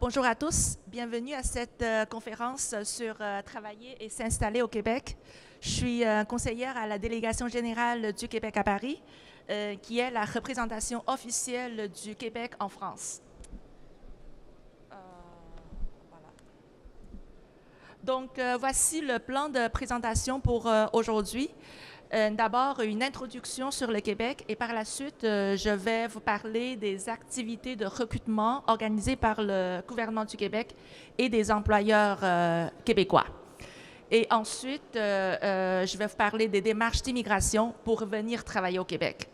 Bonjour à tous. Bienvenue à cette conférence sur travailler et s'installer au Québec. Je suis conseillère à la délégation générale du Québec à Paris, qui est la représentation officielle du Québec en France. Voilà. Donc, voici le plan de présentation pour aujourd'hui. D'abord, une introduction sur le Québec et par la suite, je vais vous parler des activités de recrutement organisées par le gouvernement du Québec et des employeurs québécois. Et ensuite, je vais vous parler des démarches d'immigration pour venir travailler au Québec.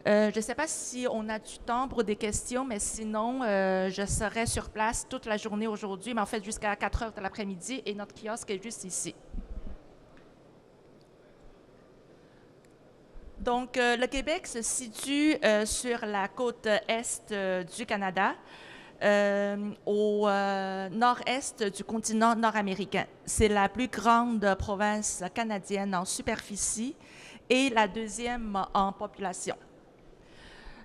Je ne sais pas si on a du temps pour des questions, mais sinon, je serai sur place toute la journée aujourd'hui, mais en fait jusqu'à 4 heures de l'après-midi et notre kiosque est juste ici. Donc, le Québec se situe sur la côte est du Canada, au nord-est du continent nord-américain. C'est la plus grande province canadienne en superficie et la deuxième en population.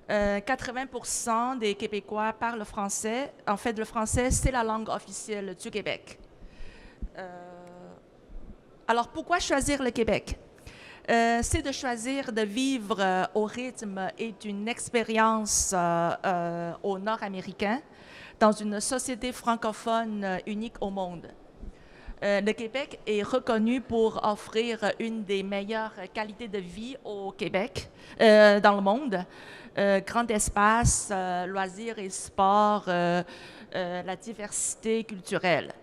80% des Québécois parlent français. En fait, le français, c'est la langue officielle du Québec. Alors, pourquoi choisir le Québec? C'est de choisir de vivre au rythme et d'une expérience au nord-américain dans une société francophone unique au monde. Le Québec est reconnu pour offrir une des meilleures qualités de vie au Québec, dans le monde. Grand espace, loisirs et sports, la diversité culturelle.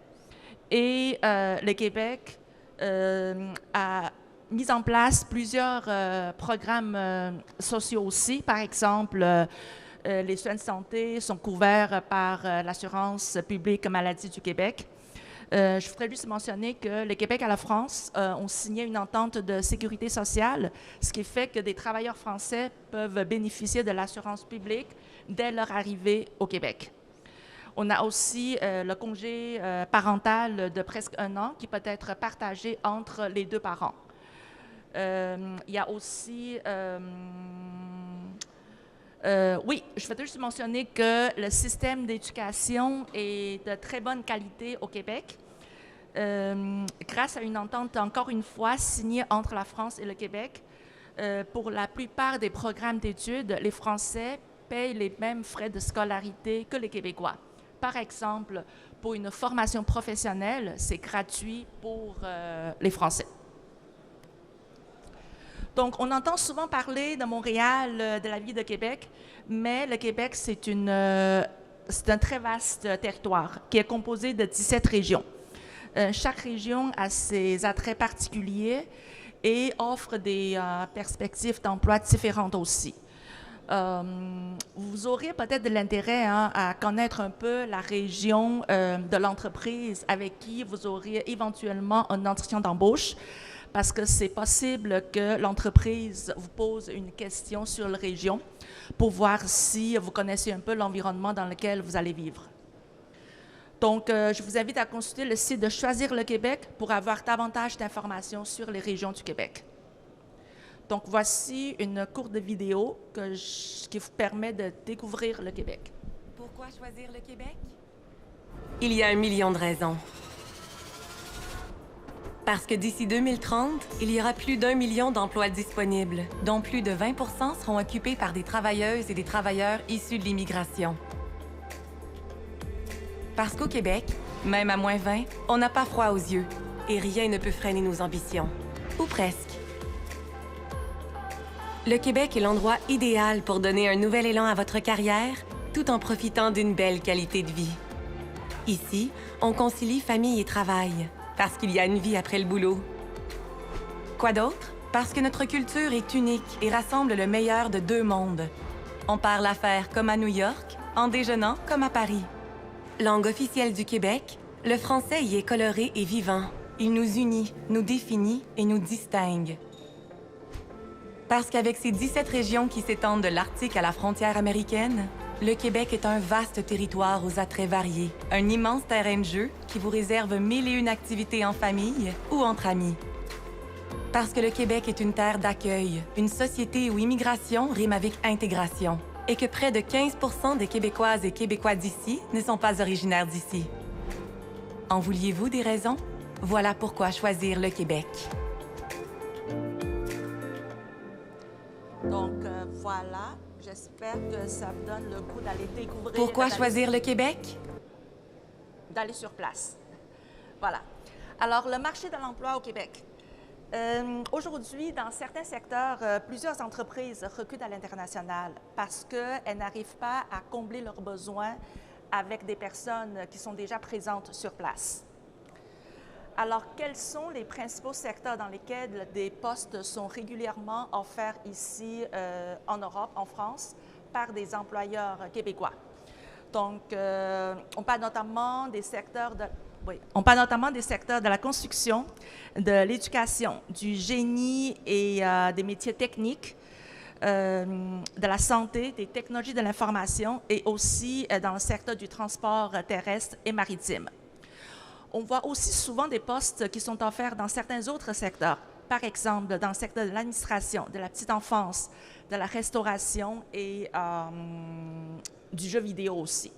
Et le Québec a mis en place plusieurs programmes sociaux aussi. Par exemple, les soins de santé sont couverts par l'assurance publique maladie du Québec. Je voudrais juste mentionner que le Québec et la France ont signé une entente de sécurité sociale, ce qui fait que des travailleurs français peuvent bénéficier de l'assurance publique dès leur arrivée au Québec. On a aussi le congé parental de presque 1 an qui peut être partagé entre les 2 parents. Il y a aussi... oui, je vais juste mentionner que le système d'éducation est de très bonne qualité au Québec, grâce à une entente, encore une fois, signée entre la France et le Québec. Pour la plupart des programmes d'études, les Français payent les mêmes frais de scolarité que les Québécois. Par exemple, pour une formation professionnelle, c'est gratuit pour les Français. Donc, on entend souvent parler de Montréal, de la ville de Québec, mais le Québec, c'est un très vaste territoire qui est composé de 17 régions. Chaque région a ses attraits particuliers et offre des perspectives d'emploi différentes aussi. Vous aurez peut-être de l'intérêt à connaître un peu la région de l'entreprise avec qui vous aurez éventuellement un entretien d'embauche, parce que c'est possible que l'entreprise vous pose une question sur la région pour voir si vous connaissez un peu l'environnement dans lequel vous allez vivre. Donc, je vous invite à consulter le site de Choisir le Québec pour avoir davantage d'informations sur les régions du Québec. Donc, voici une courte vidéo qui vous permet de découvrir le Québec. Pourquoi choisir le Québec? Il y a 1 million de raisons. Parce que d'ici 2030, il y aura plus d'1 million d'emplois disponibles, dont plus de 20% seront occupés par des travailleuses et des travailleurs issus de l'immigration. Parce qu'au Québec, même à -20, on n'a pas froid aux yeux et rien ne peut freiner nos ambitions. Ou presque. Le Québec est l'endroit idéal pour donner un nouvel élan à votre carrière, tout en profitant d'une belle qualité de vie. Ici, on concilie famille et travail, parce qu'il y a une vie après le boulot. Quoi d'autre? Parce que notre culture est unique et rassemble le meilleur de 2 mondes. On parle affaires comme à New York, en déjeunant comme à Paris. Langue officielle du Québec, le français y est coloré et vivant. Il nous unit, nous définit et nous distingue. Parce qu'avec ses 17 régions qui s'étendent de l'Arctique à la frontière américaine, le Québec est un vaste territoire aux attraits variés, un immense terrain de jeu qui vous réserve 1001 activités en famille ou entre amis. Parce que le Québec est une terre d'accueil, une société où immigration rime avec intégration. et que près de 15 % des Québécoises et Québécois d'ici ne sont pas originaires d'ici. En vouliez-vous des raisons? Voilà pourquoi choisir le Québec. Donc, voilà. J'espère que ça vous donne le goût d'aller découvrir. Pourquoi choisir le Québec? D'aller sur place. Voilà. Alors, le marché de l'emploi au Québec. Aujourd'hui, dans certains secteurs, plusieurs entreprises recrutent à l'international parce qu'elles n'arrivent pas à combler leurs besoins avec des personnes qui sont déjà présentes sur place. Alors, quels sont les principaux secteurs dans lesquels des postes sont régulièrement offerts ici en Europe, en France, par des employeurs québécois? Donc, on parle notamment des secteurs de la construction, de l'éducation, du génie et des métiers techniques, de la santé, des technologies de l'information et aussi dans le secteur du transport terrestre et maritime. On voit aussi souvent des postes qui sont offerts dans certains autres secteurs, par exemple dans le secteur de l'administration, de la petite enfance, de la restauration et du jeu vidéo aussi.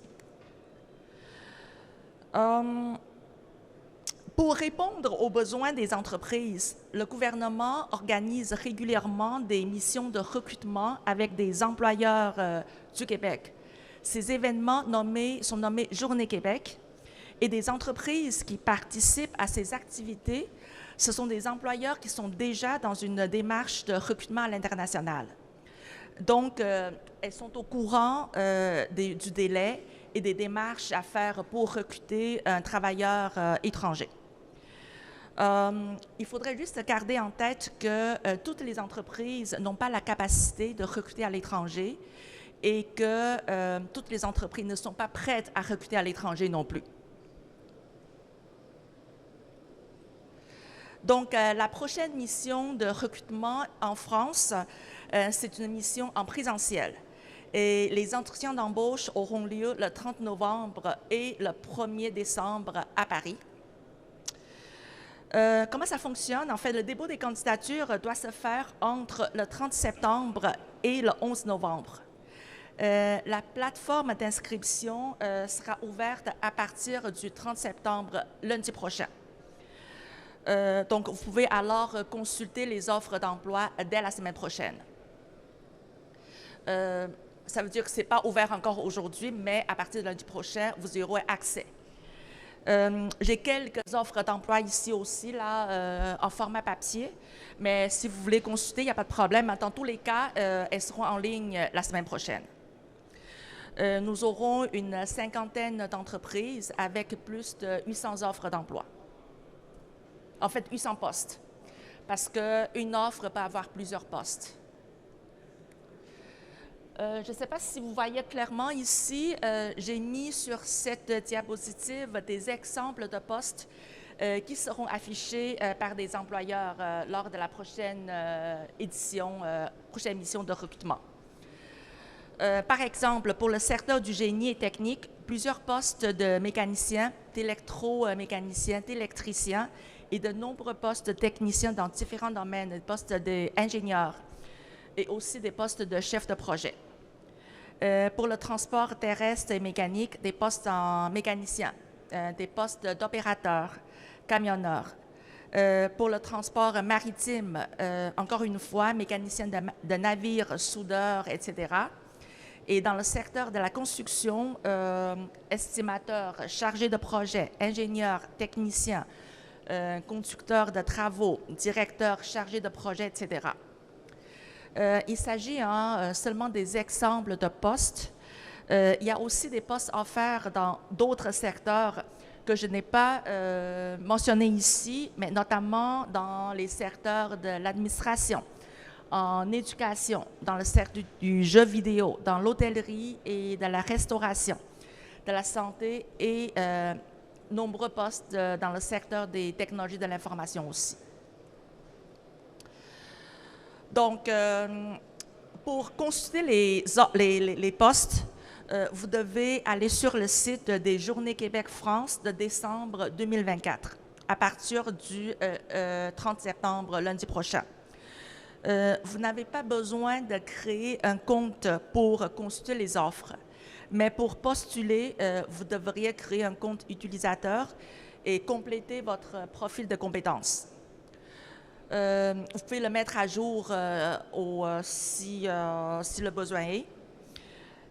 Pour répondre aux besoins des entreprises, le gouvernement organise régulièrement des missions de recrutement avec des employeurs du Québec. Ces événements sont nommés Journée Québec et des entreprises qui participent à ces activités, ce sont des employeurs qui sont déjà dans une démarche de recrutement à l'international. Donc, elles sont au courant du délai et des démarches à faire pour recruter un travailleur étranger. Il faudrait juste garder en tête que toutes les entreprises n'ont pas la capacité de recruter à l'étranger et que toutes les entreprises ne sont pas prêtes à recruter à l'étranger non plus. Donc, la prochaine mission de recrutement en France, c'est une mission en présentiel. Et les entretiens d'embauche auront lieu le 30 novembre et le 1er décembre à Paris. Comment ça fonctionne? En fait, le dépôt des candidatures doit se faire entre le 30 septembre et le 11 novembre. La plateforme d'inscription sera ouverte à partir du 30 septembre, lundi prochain. Donc, vous pouvez alors consulter les offres d'emploi dès la semaine prochaine. Ça veut dire que ce n'est pas ouvert encore aujourd'hui, mais à partir de lundi prochain, vous y aurez accès. J'ai quelques offres d'emploi ici aussi, là, en format papier, mais si vous voulez consulter, il n'y a pas de problème. Dans tous les cas, elles seront en ligne la semaine prochaine. Nous aurons une cinquantaine d'entreprises avec plus de 800 offres d'emploi. En fait, 800 postes, parce qu'une offre peut avoir plusieurs postes. Je ne sais pas si vous voyez clairement ici, j'ai mis sur cette diapositive des exemples de postes qui seront affichés par des employeurs lors de la prochaine mission de recrutement. Par exemple, pour le secteur du génie et technique, plusieurs postes de mécaniciens, d'électromécaniciens, d'électriciens et de nombreux postes de techniciens dans différents domaines, des postes d'ingénieurs et aussi des postes de chefs de projet. Pour le transport terrestre et mécanique, des postes en mécanicien, des postes d'opérateurs, camionneurs. Pour le transport maritime, encore une fois, mécanicien de navires, soudeurs, etc. Et dans le secteur de la construction, estimateurs, chargés de projet, ingénieurs, techniciens, conducteurs de travaux, directeurs, chargés de projet, etc. Il s'agit seulement des exemples de postes. Il y a aussi des postes offerts dans d'autres secteurs que je n'ai pas mentionnés ici, mais notamment dans les secteurs de l'administration, en éducation, dans le secteur du jeu vidéo, dans l'hôtellerie et de la restauration, de la santé et nombreux postes dans le secteur des technologies de l'information aussi. Donc, pour consulter les postes, vous devez aller sur le site des Journées Québec France de décembre 2024, à partir du 30 septembre, lundi prochain. Vous n'avez pas besoin de créer un compte pour consulter les offres, mais pour postuler, vous devriez créer un compte utilisateur et compléter votre profil de compétences. Vous pouvez le mettre à jour si le besoin est.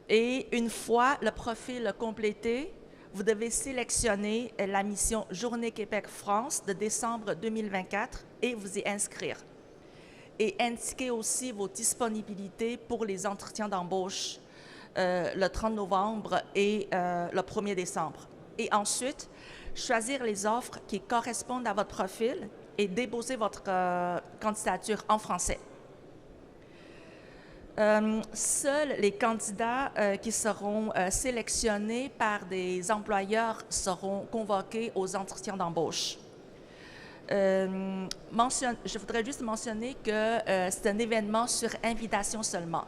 Et une fois le profil complété, vous devez sélectionner la mission Journée Québec-France de décembre 2024 et vous y inscrire. Et indiquez aussi vos disponibilités pour les entretiens d'embauche le 30 novembre et le 1er décembre. Et ensuite, choisir les offres qui correspondent à votre profil et déposer votre candidature en français. Seuls les candidats qui seront sélectionnés par des employeurs seront convoqués aux entretiens d'embauche. Je voudrais juste mentionner que c'est un événement sur invitation seulement.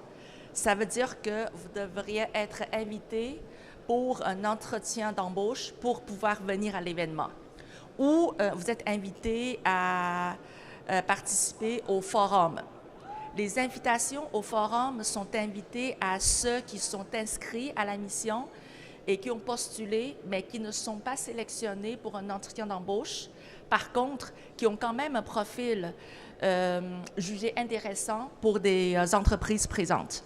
Ça veut dire que vous devriez être invité pour un entretien d'embauche pour pouvoir venir à l'événement. Ou vous êtes invité à participer au forum. Les invitations au forum sont invitées à ceux qui sont inscrits à la mission et qui ont postulé, mais qui ne sont pas sélectionnés pour un entretien d'embauche. Par contre, qui ont quand même un profil jugé intéressant pour des entreprises présentes.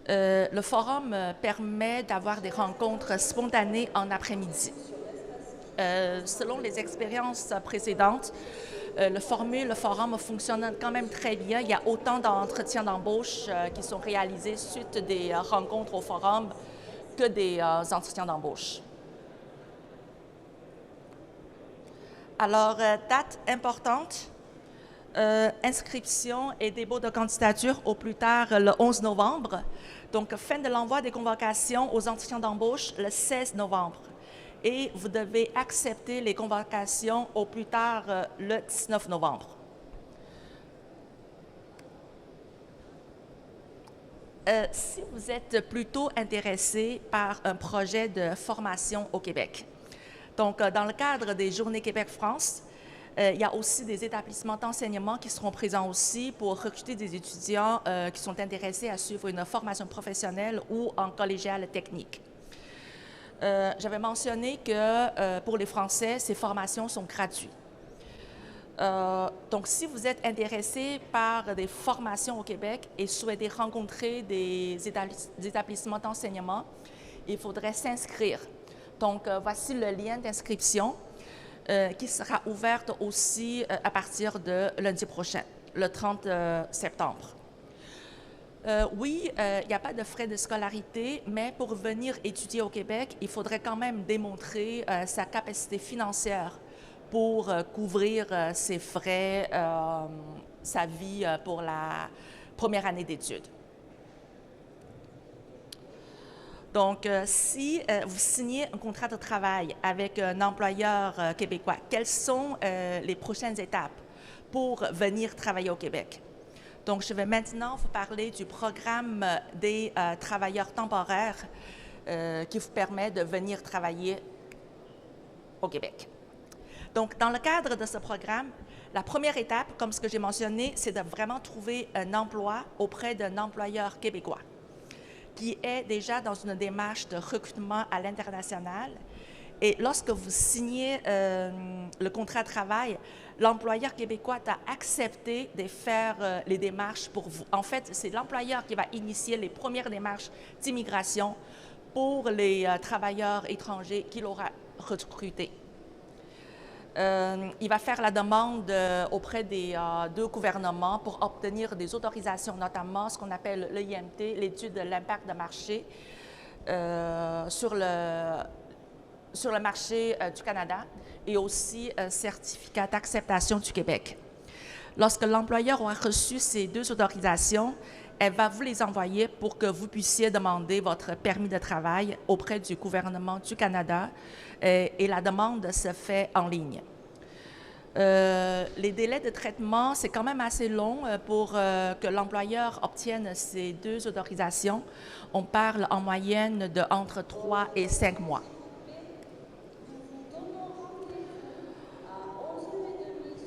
Le forum permet d'avoir des rencontres spontanées en après-midi. Selon les expériences précédentes, le forum fonctionne quand même très bien. Il y a autant d'entretiens d'embauche qui sont réalisés suite des rencontres au forum que des entretiens d'embauche. Alors, date importante, inscription et dépôt de candidature au plus tard le 11 novembre. Donc, fin de l'envoi des convocations aux entretiens d'embauche le 16 novembre. Et vous devez accepter les convocations au plus tard le 19 novembre. Si vous êtes plutôt intéressé par un projet de formation au Québec, donc dans le cadre des Journées Québec-France, il y a aussi des établissements d'enseignement qui seront présents aussi pour recruter des étudiants qui sont intéressés à suivre une formation professionnelle ou en collégiale technique. J'avais mentionné que pour les Français, ces formations sont gratuites. Donc, si vous êtes intéressé par des formations au Québec et souhaitez rencontrer des établissements d'enseignement, il faudrait s'inscrire. Donc, voici le lien d'inscription qui sera ouverte aussi à partir de lundi prochain, le 30 septembre. Oui, il n'y a pas de frais de scolarité, mais pour venir étudier au Québec, il faudrait quand même démontrer sa capacité financière pour couvrir ses frais, sa vie pour la première année d'études. Donc, si vous signez un contrat de travail avec un employeur québécois, quelles sont les prochaines étapes pour venir travailler au Québec? Donc, je vais maintenant vous parler du programme des travailleurs temporaires qui vous permet de venir travailler au Québec. Donc, dans le cadre de ce programme, la première étape, comme ce que j'ai mentionné, c'est de vraiment trouver un emploi auprès d'un employeur québécois qui est déjà dans une démarche de recrutement à l'international. Et lorsque vous signez le contrat de travail, l'employeur québécois a accepté de faire les démarches pour vous. En fait, c'est l'employeur qui va initier les premières démarches d'immigration pour les travailleurs étrangers qu'il aura recrutés. Il va faire la demande auprès des deux gouvernements pour obtenir des autorisations, notamment ce qu'on appelle l'EIMT, l'étude de l'impact de marché sur le marché du Canada et aussi un certificat d'acceptation du Québec. Lorsque l'employeur aura reçu ces deux autorisations, elle va vous les envoyer pour que vous puissiez demander votre permis de travail auprès du gouvernement du Canada et la demande se fait en ligne. Les délais de traitement, c'est quand même assez long pour que l'employeur obtienne ces deux autorisations. On parle en moyenne de entre 3 et 5 mois.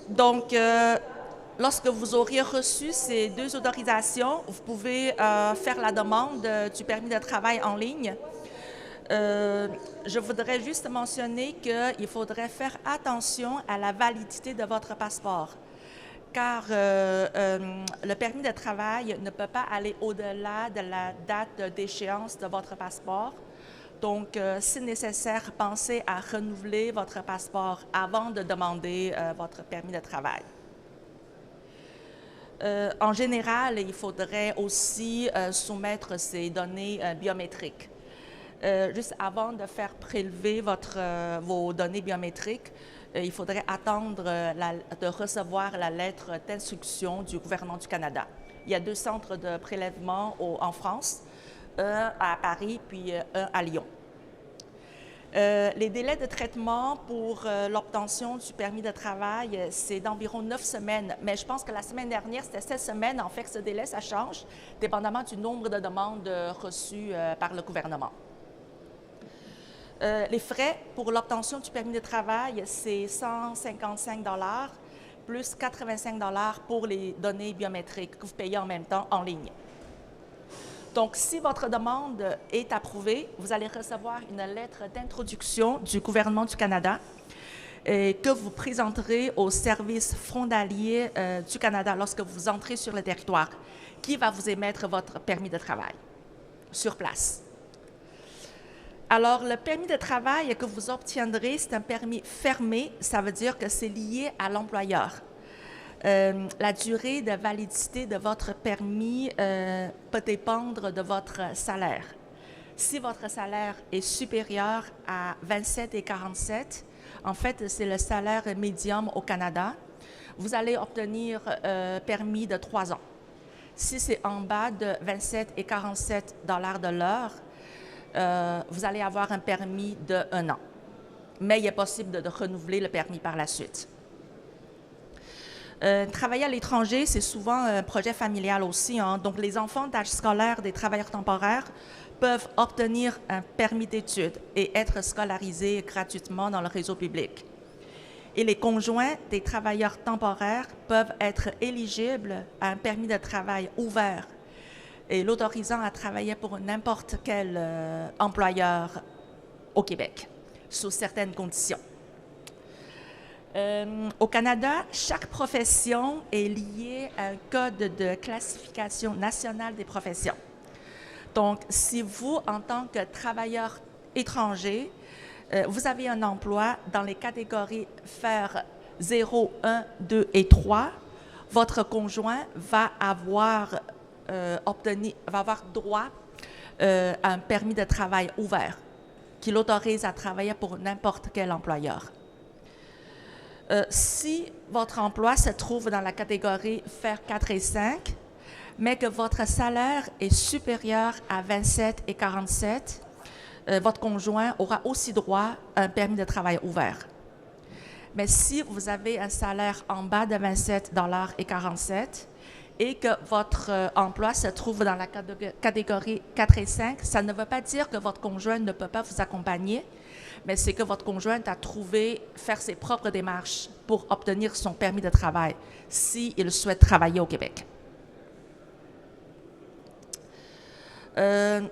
Donc, lorsque vous auriez reçu ces 2 autorisations, vous pouvez faire la demande du permis de travail en ligne. Je voudrais juste mentionner qu'il faudrait faire attention à la validité de votre passeport, car le permis de travail ne peut pas aller au-delà de la date d'échéance de votre passeport. Donc, si nécessaire, pensez à renouveler votre passeport avant de demander votre permis de travail. En général, il faudrait aussi soumettre ces données biométriques. Juste avant de faire prélever vos données biométriques, il faudrait attendre de recevoir la lettre d'instruction du gouvernement du Canada. Il y a 2 centres de prélèvement en France, un à Paris puis un à Lyon. Les délais de traitement pour l'obtention du permis de travail, c'est d'environ 9 semaines, mais je pense que la semaine dernière, c'était 7 semaines. En fait, ce délai, ça change, dépendamment du nombre de demandes reçues par le gouvernement. Les frais pour l'obtention du permis de travail, c'est 155 $ plus 85 $ pour les données biométriques que vous payez en même temps en ligne. Donc, si votre demande est approuvée, vous allez recevoir une lettre d'introduction du gouvernement du Canada que vous présenterez au service frontalier du Canada lorsque vous entrez sur le territoire, qui va vous émettre votre permis de travail sur place. Alors, le permis de travail que vous obtiendrez, c'est un permis fermé, ça veut dire que c'est lié à l'employeur. La durée de validité de votre permis peut dépendre de votre salaire. Si votre salaire est supérieur à 27,47, en fait, c'est le salaire médium au Canada, vous allez obtenir un permis de 3 ans. Si c'est en bas de 27,47 $ de l'heure, vous allez avoir un permis de 1 an. Mais il est possible de renouveler le permis par la suite. Travailler à l'étranger, c'est souvent un projet familial aussi. Donc, les enfants d'âge scolaire des travailleurs temporaires peuvent obtenir un permis d'études et être scolarisés gratuitement dans le réseau public. Et les conjoints des travailleurs temporaires peuvent être éligibles à un permis de travail ouvert et l'autorisant à travailler pour n'importe quel employeur au Québec, sous certaines conditions. Au Canada, chaque profession est liée à un code de classification nationale des professions. Donc, si vous, en tant que travailleur étranger, vous avez un emploi dans les catégories FER 0, 1, 2 et 3, votre conjoint va avoir droit à un permis de travail ouvert qui l'autorise à travailler pour n'importe quel employeur. Si votre emploi se trouve dans la catégorie FER 4 et 5, mais que votre salaire est supérieur à 27,47, votre conjoint aura aussi droit à un permis de travail ouvert. Mais si vous avez un salaire en bas de 27,47 $ et que votre emploi se trouve dans la catégorie 4 et 5, ça ne veut pas dire que votre conjoint ne peut pas vous accompagner, mais c'est que votre conjoint a trouvé faire ses propres démarches pour obtenir son permis de travail s'il souhaite travailler au Québec.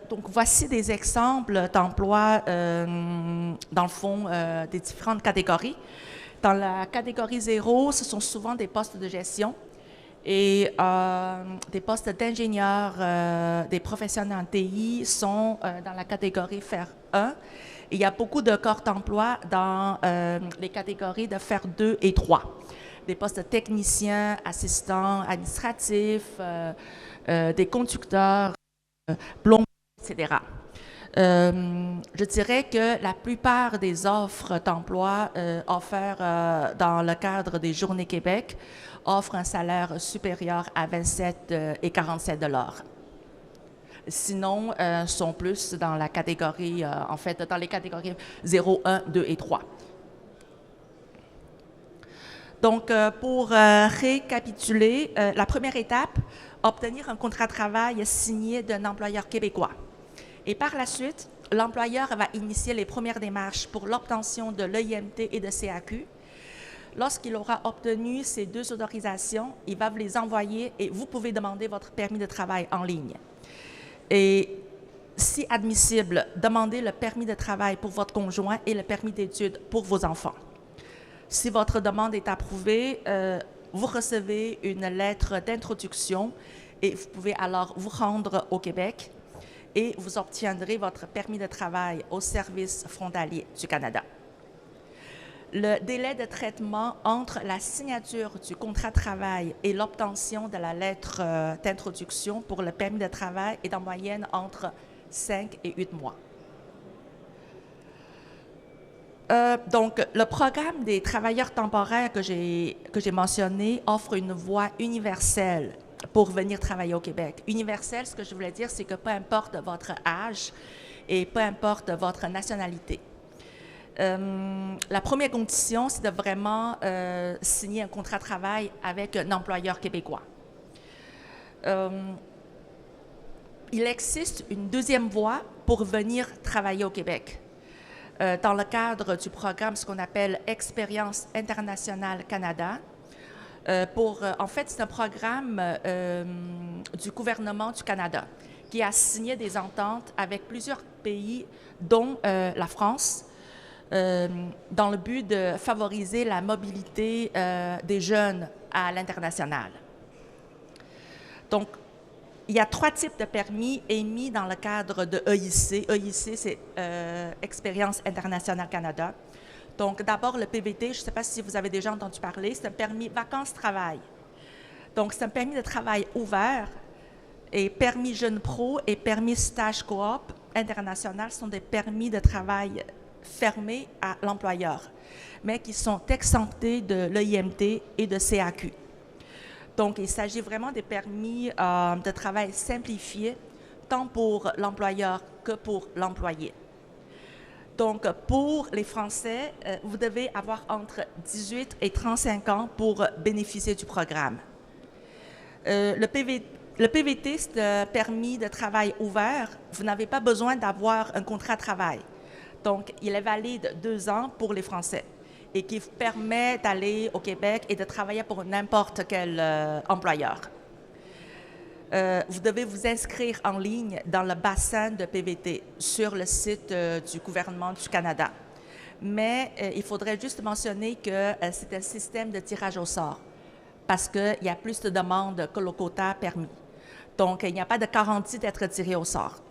Donc, voici des exemples d'emplois, dans le fond, des différentes catégories. Dans la catégorie 0, ce sont souvent des postes de gestion et des postes d'ingénieurs, des professionnels en TI sont dans la catégorie FER 1. Et il y a beaucoup de corps d'emploi dans les catégories de FER 2 et 3. Des postes de techniciens, assistants administratifs, des conducteurs, plombiers, etc. Je dirais que la plupart des offres d'emploi offertes dans le cadre des Journées Québec offrent un salaire supérieur à 27,47 $. Sinon, sont plus dans la catégorie, dans les catégories 0, 1, 2 et 3. Donc, pour récapituler, la première étape, obtenir un contrat de travail signé d'un employeur québécois. Et par la suite, l'employeur va initier les premières démarches pour l'obtention de l'EIMT et de CAQ. Lorsqu'il aura obtenu ces 2 autorisations, il va vous les envoyer et vous pouvez demander votre permis de travail en ligne. Et si admissible, demandez le permis de travail pour votre conjoint et le permis d'études pour vos enfants. Si votre demande est approuvée, vous recevez une lettre d'introduction et vous pouvez alors vous rendre au Québec et vous obtiendrez votre permis de travail au service frontalier du Canada. Le délai de traitement entre la signature du contrat de travail et l'obtention de la lettre d'introduction pour le permis de travail est en moyenne entre 5 et 8 mois. Donc, le programme des travailleurs temporaires que j'ai mentionné offre une voie universelle pour venir travailler au Québec. Universelle, ce que je voulais dire, c'est que peu importe votre âge et peu importe votre nationalité. La première condition, c'est de vraiment signer un contrat de travail avec un employeur québécois. Il existe une deuxième voie pour venir travailler au Québec. Dans le cadre du programme, ce qu'on appelle Expérience internationale Canada. En fait, c'est un programme du gouvernement du Canada qui a signé des ententes avec plusieurs pays, dont la France, dans le but de favoriser la mobilité des jeunes à l'international. Donc, il y a 3 types de permis émis dans le cadre de EIC. EIC, c'est Expérience internationale Canada. Donc, d'abord, le PVT, je ne sais pas si vous avez déjà entendu parler, c'est un permis vacances-travail. Donc, c'est un permis de travail ouvert et permis Jeune Pro et permis Stage Coop international sont des permis de travail fermés à l'employeur, mais qui sont exemptés de l'EIMT et de CAQ. Donc, il s'agit vraiment des permis de travail simplifiés, tant pour l'employeur que pour l'employé. Donc, pour les Français, vous devez avoir entre 18 et 35 ans pour bénéficier du programme. Le PVT, c'est un permis de travail ouvert. Vous n'avez pas besoin d'avoir un contrat de travail. Donc, il est valide 2 ans pour les Français et qui vous permet d'aller au Québec et de travailler pour n'importe quel employeur. Vous devez vous inscrire en ligne dans le bassin de PVT sur le site du gouvernement du Canada. Mais il faudrait juste mentionner que c'est un système de tirage au sort parce qu'il y a plus de demandes que le quota permis. Donc, il n'y a pas de garantie d'être tiré au sort.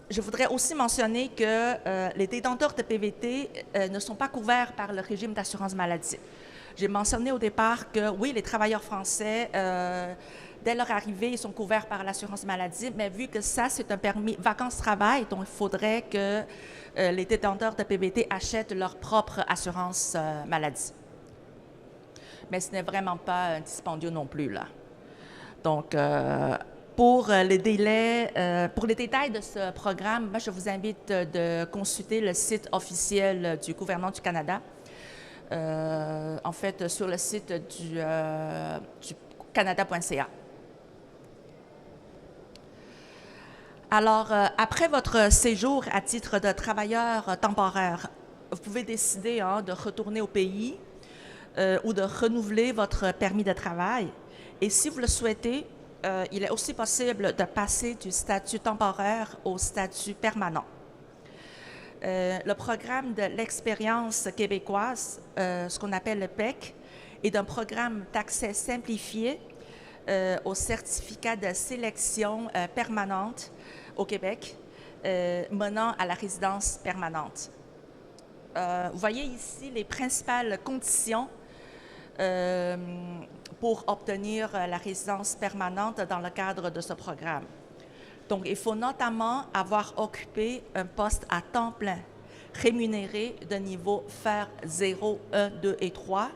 Je voudrais aussi mentionner que les détenteurs de PVT ne sont pas couverts par le régime d'assurance maladie. J'ai mentionné au départ que, oui, les travailleurs français, dès leur arrivée, ils sont couverts par l'assurance maladie, mais vu que ça, c'est un permis vacances-travail, donc il faudrait que les détenteurs de PVT achètent leur propre assurance maladie. Mais ce n'est vraiment pas un dispendieux non plus, là. Donc, pour les détails de ce programme, moi, je vous invite de consulter le site officiel du gouvernement du Canada. En fait, sur le site du canada.ca. Alors, après votre séjour à titre de travailleur temporaire, vous pouvez décider de retourner au pays ou de renouveler votre permis de travail. Et si vous le souhaitez, il est aussi possible de passer du statut temporaire au statut permanent. Le programme de l'expérience québécoise, ce qu'on appelle le PEC, est un programme d'accès simplifié au certificat de sélection permanente au Québec, menant à la résidence permanente. Vous voyez ici les principales conditions pour obtenir la résidence permanente dans le cadre de ce programme. Donc, il faut notamment avoir occupé un poste à temps plein, rémunéré de niveau FER 0, 1, 2 et 3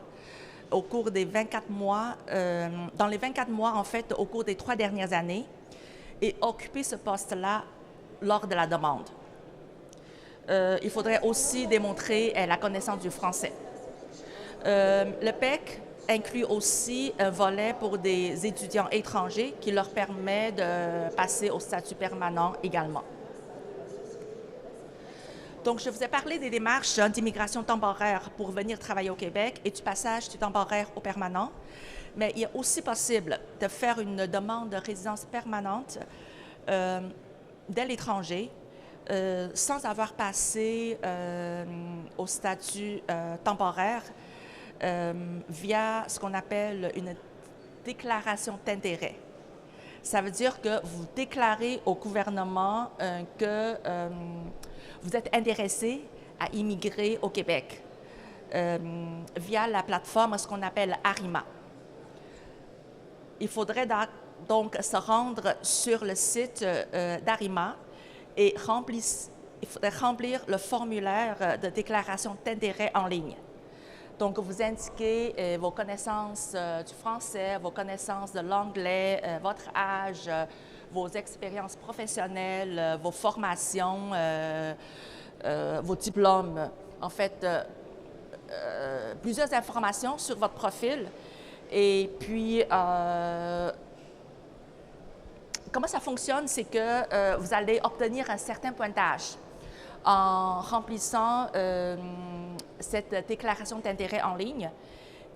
au cours des 24 mois, dans les 24 mois, en fait, au cours des 3 dernières années, et occuper ce poste-là lors de la demande. Il faudrait aussi démontrer la connaissance du français. Le PEC inclut aussi un volet pour des étudiants étrangers qui leur permet de passer au statut permanent également. Donc, je vous ai parlé des démarches d'immigration temporaire pour venir travailler au Québec et du passage du temporaire au permanent. Mais il est aussi possible de faire une demande de résidence permanente dès l'étranger sans avoir passé au statut temporaire via ce qu'on appelle une déclaration d'intérêt. Ça veut dire que vous déclarez au gouvernement que vous êtes intéressé à immigrer au Québec via la plateforme, ce qu'on appelle ARIMA. Il faudrait donc se rendre sur le site d'ARIMA et il faudrait remplir le formulaire de déclaration d'intérêt en ligne. Donc, vous indiquez vos connaissances du français, vos connaissances de l'anglais, votre âge, vos expériences professionnelles, vos formations, vos diplômes. En fait, plusieurs informations sur votre profil. Et puis, comment ça fonctionne, c'est que vous allez obtenir un certain pointage en remplissant cette déclaration d'intérêt en ligne.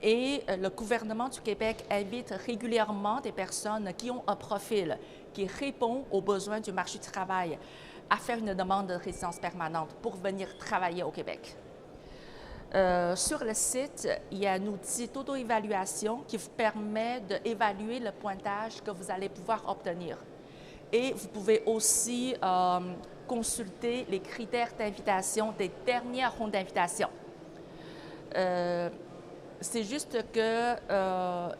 Et le gouvernement du Québec invite régulièrement des personnes qui ont un profil qui répond aux besoins du marché du travail à faire une demande de résidence permanente pour venir travailler au Québec. Sur le site, il y a un outil d'auto-évaluation qui vous permet d'évaluer le pointage que vous allez pouvoir obtenir. Et vous pouvez aussi consulter les critères d'invitation des dernières rondes d'invitation. C'est juste que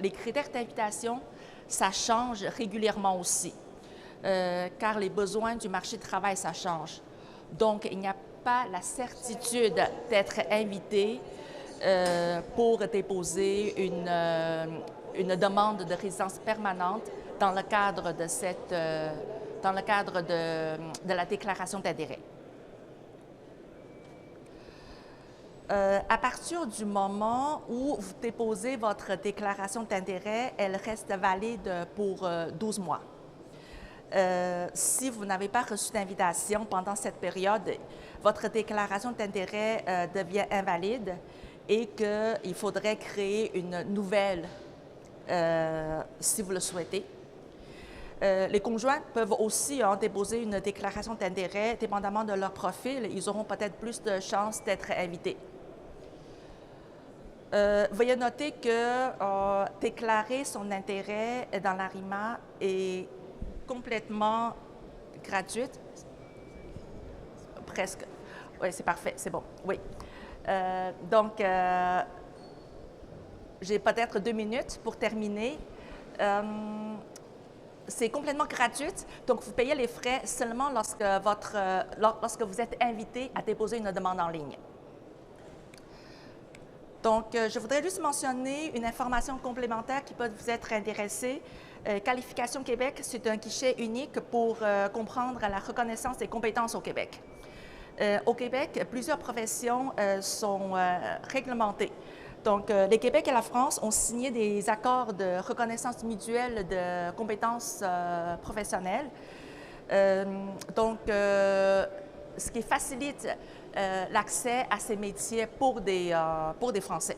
les critères d'invitation, ça change régulièrement aussi, car les besoins du marché du travail, ça change. Donc, il n'y a pas la certitude d'être invité pour déposer une demande de résidence permanente dans le cadre de la déclaration d'intérêt. À partir du moment où vous déposez votre déclaration d'intérêt, elle reste valide pour 12 mois. Si vous n'avez pas reçu d'invitation pendant cette période, votre déclaration d'intérêt devient invalide et qu'il faudrait créer une nouvelle si vous le souhaitez. Les conjoints peuvent aussi déposer une déclaration d'intérêt, dépendamment de leur profil. Ils auront peut-être plus de chances d'être invités. Veuillez noter que déclarer son intérêt dans l'ARIMA est complètement gratuite. Presque. Oui, c'est parfait, c'est bon. Oui. Donc, j'ai peut-être 2 minutes pour terminer. C'est complètement gratuit, donc vous payez les frais seulement lorsque vous êtes invité à déposer une demande en ligne. Donc, je voudrais juste mentionner une information complémentaire qui peut vous être intéressée. Qualification Québec, c'est un guichet unique pour comprendre la reconnaissance des compétences au Québec. Au Québec, plusieurs professions sont réglementées. Donc, le Québec et la France ont signé des accords de reconnaissance mutuelle de compétences professionnelles. Ce qui facilite l'accès à ces métiers pour des Français.